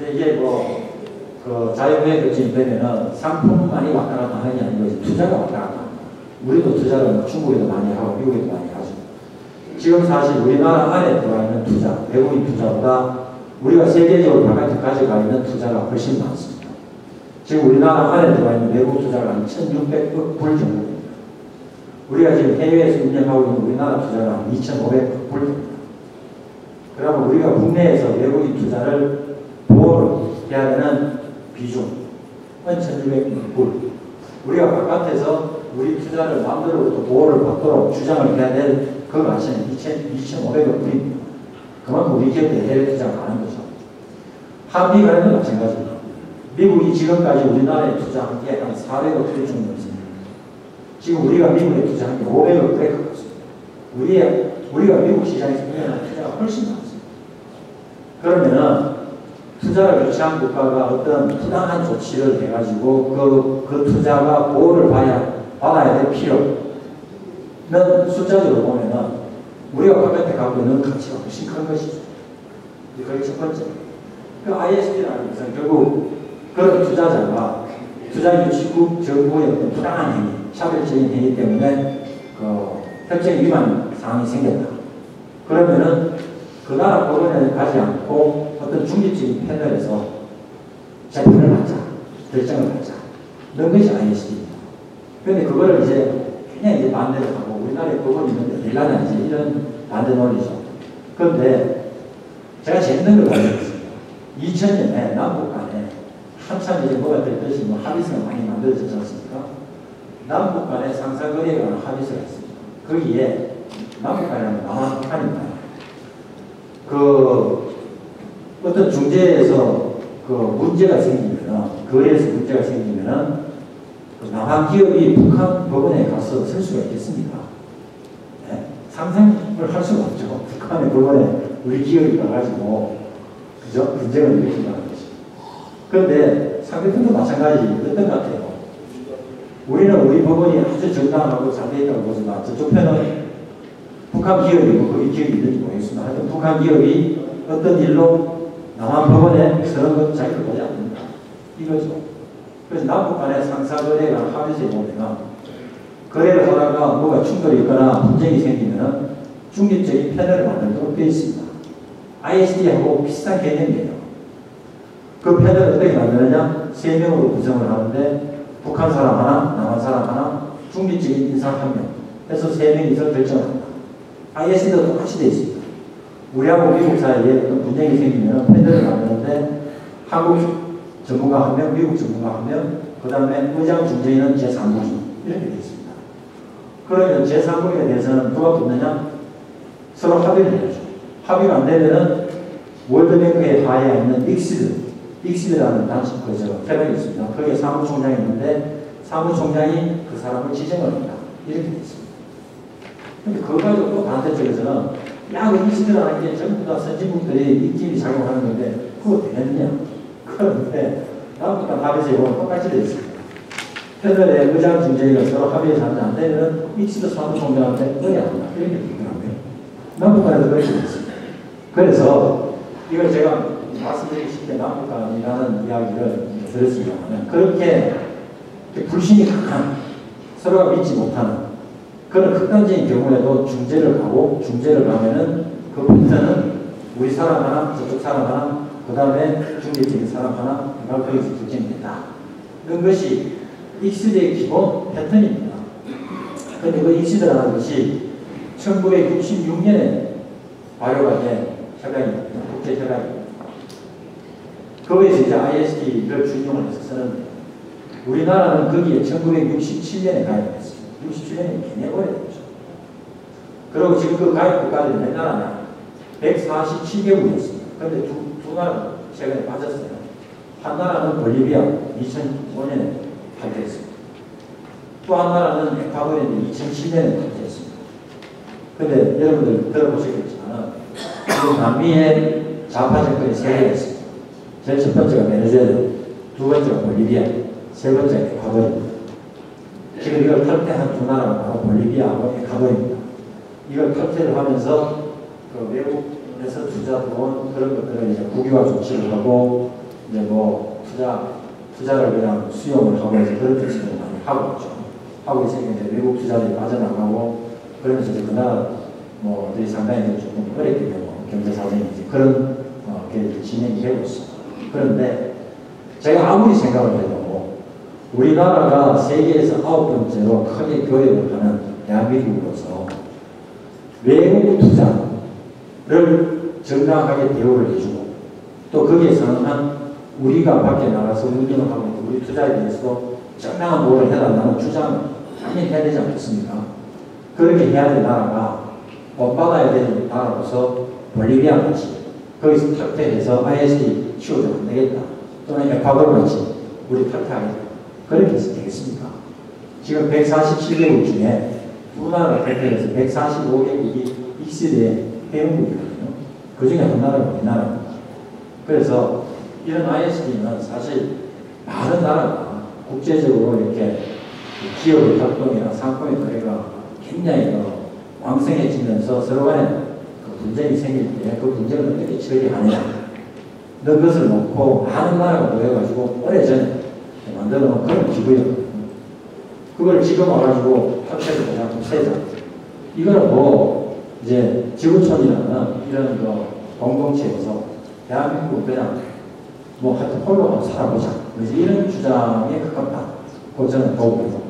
이제 이게 뭐, 그 자유무역 격전이 되면은 상품만이 왔다 갔다 하는 게 아니고 투자가 왔다 갔다 합니다. 우리도 투자를 중국에도 많이 하고 미국에도 많이 하죠. 지금 사실 우리나라 안에 들어와 있는 투자, 외국인 투자보다 우리가 세계적으로 바깥에 가져가 있는 투자가 훨씬 많습니다. 지금 우리나라 안에 들어와 있는 외국 투자가 한 1,600억 불 정도입니다. 우리가 지금 해외에서 운영하고 있는 우리나라 투자가 한 2,500억 불입니다. 그러면 우리가 국내에서 외국인 투자를 보호를 해야 되는 비중, 1,600억 불. 우리가 바깥에서 우리 투자를 마음대로 보호를 받도록 주장을 해야 될 그 가치는 2,500억 불입니다. 그만큼 우리 기업들이 해외 투자가 많은 거죠. 한미 간에도 마찬가지입니다. 미국이 지금까지 우리나라에 투자한 게 한 400억 불 정도 있습니다. 지금 우리가 미국에 투자한 게 500억 불에 가깝습니다. 우리가 미국 시장에서 투자가 훨씬 많습니다. 그러면은 투자를 유치한 국가가 어떤 부당한 조치를 해가지고 그 투자가 보호를 받아야 될 필요는 숫자적으로 보면은 우리가 바깥에 갖고 있는 가치가 훨씬 큰 것이죠. 그게 첫 번째. 그 ISD라는 것은 결국 그런 투자자가 투자 유치국 정부의 어떤 부당한 행위, 차별적인 행위 때문에 협정 위반 상황이 생겼다. 그러면은 그 나라 법원에 가지 않고 어떤 중립적인 패널에서 재판을 받자, 결정을 받자. 이런 것이 ISD입니다. 그런데 그거를 그냥 반대로 하고 우리나라에 법원이 있는데 일나라 이런 반대 논리죠. 그런데 제가 재밌는 걸 발견했습니다. 2000년에 남북 간에 한참 뭐가 될 것이 합의서가 많이 만들어지지 않습니까? 남북 간에 상사거래에 관한 합의서가 있습니다. 거기에 남북 간에 남한 북한입니다. 어떤 중재에서 문제가 생기면은, 거래에서 문제가 생기면은, 남한 기업이 북한 법원에 가서 설 수가 있겠습니까? 네? 상상을 할 수가 없죠. 북한의 법원에 우리 기업이 가가지고, 그죠? 분쟁을 일으킨다는 것이. 그런데 상대편도 마찬가지, 어떤 것 같아요? 우리는 우리 법원이 아주 정당하고 잘 되어 있다고 보지만, 저쪽 편은 북한 기업이고, 거기 기업이 있는지 모르겠습니다. 하여튼 북한 기업이 어떤 일로 남한 법원에 서는 것 자기를 보지 않는다. 이거죠. 그래서 남북 간의 상사거래가 합의서에 보면 거래를 하다가 뭐가 충돌이 있거나 분쟁이 생기면 중립적인 패널을 만들도록 되어 있습니다. ISD하고 비슷한 개념이에요. 그 패널을 어떻게 만드느냐? 3명으로 구성을 하는데 북한 사람 하나, 남한 사람 하나, 중립적인 인사 1명 해서 3명이서 결정을 합니다. ISD도 똑같이 되어 있습니다. 우리하고 미국 사이에 어떤 분쟁이 생기면 패널을 만드는데 한국 전문가 1명, 미국 전문가 1명, 그 다음에 의장 중재인은 제3국이 이렇게 되어 있습니다. 그러면 제3국에 대해서는 누가 붙느냐? 서로 합의를 해야죠. 합의가 안 되면은 월드뱅크에 가에 있는 익시드라는 패널이 있습니다. 거기에 사무총장이 있는데 사무총장이 그 사람을 지정을 합니다. 이렇게 되어 있습니다. 근데 그거 가지고 또 반대쪽에서는 그 익시드라는 게 전부 다 선진국들이 입김이 작용하는 건데 그거 되느냐? 그런데 남북한 합의서에 보면 똑같이 되어 있습니다. 패널의 의장 중재위가 서로 합의해서 하지 안 되면 익시드 사무총장한테 의뢰합니다. 이렇게 되더라고요. 남북한에도 그렇게 되어 있습니다. 그래서 이걸 제가 말씀드리기 쉽게 남북한이라는 이야기를 들었습니다만 그렇게 불신이 강한 서로가 믿지 못하는 그런 극단적인 경우에도 중재를 가고 중재를 가면은 그 패턴은 우리 사람 하나 저쪽 사람 하나 그 다음에 중립적인 사람 하나 거기서 결정된다. 이런 것이 익시드의 기본 패턴입니다. 그런데 그 익시드라는 것이 1966년에 발효가 된 협약입니다. 국제협약입니다. 거기에서 이제 ISD를 준용을 해서 쓰는데 우리나라는 거기에 1967년에 가입했습니다. 67년이 굉장히 오래됐죠. 그리고 지금 그 가입 국가들이 몇 나라냐? 147개국이었습니다. 그런데 두 나라는 최근에 빠졌어요. 한 나라는 볼리비아 2005년에 탈퇴했습니다. 또 한 나라는 에콰도르인데 2007년에 탈퇴했습니다. 그런데 여러분들 들어보시겠지만 지금 남미의 좌파 정권이 3개가 있습니다. 제일 첫 번째가 베네수엘라, 두 번째가 볼리비아, 세 번째가 에콰도르입니다. 지금 이걸 탈퇴한 두 나라가 바로 볼리비아하고 에콰도르입니다. 이걸 탈퇴를 하면서 그 외국에서 투자 들어온 그런 것들을 이제 국유화 조치를 하고 이제 뭐 투자를 그냥 수용을 하고 이제 그런 뜻으로 많이 하고 있죠. 하고 있으니까 이제 외국 투자들이 빠져나가고 그러면서 이제 그 나라 뭐들이 상당히 조금 어렵게 되고 경제 사정이 이제 그런 게 진행이 되고 있습니다. 그런데 제가 아무리 생각을 해도 우리나라가 세계에서 9번째로 크게 교역을 하는 대한민국으로서 외국 투자를 정당하게 대우를 해주고 또 거기에 상응한 우리가 밖에 나가서 운영을 하고 있는 우리 투자에 대해서도 정당한 보호를 해달라는 주장을 당연히 해야 되지 않겠습니까? 그렇게 해야 될 나라가 본받아야 될 나라로서 볼리비아 같이 거기서 탈퇴해서 ISD 치워주면 안 되겠다. 또는 에콰도르 같이 우리 탈퇴하겠다. 그렇게 해서 되겠습니까? 지금 147개국 중에 우리나라가 탈퇴해서 145개국이 익스리의 회원국이거든요. 그 중에 한 나라가 우리나라입니다. 그래서 이런 ISD는 사실 많은 나라가 국제적으로 이렇게 기업의 활동이나 상품의 거래가 굉장히 왕성해지면서 서로 간에 분쟁이 생길 때 그 분쟁을 어떻게 처리하느냐 이런 것을 놓고 많은 나라가 모여가지고 오래전에 만들어 놓은 그런 기구였거든요. 그걸 지금 와가지고 협회를 그냥 세자. 이거는 뭐 이제 지구촌이라는 이런 공동체에서 대한민국 그냥 뭐 하여튼 홀로 살아보자. 이런 주장에 가깝다. 그 저는 보고 있습니다.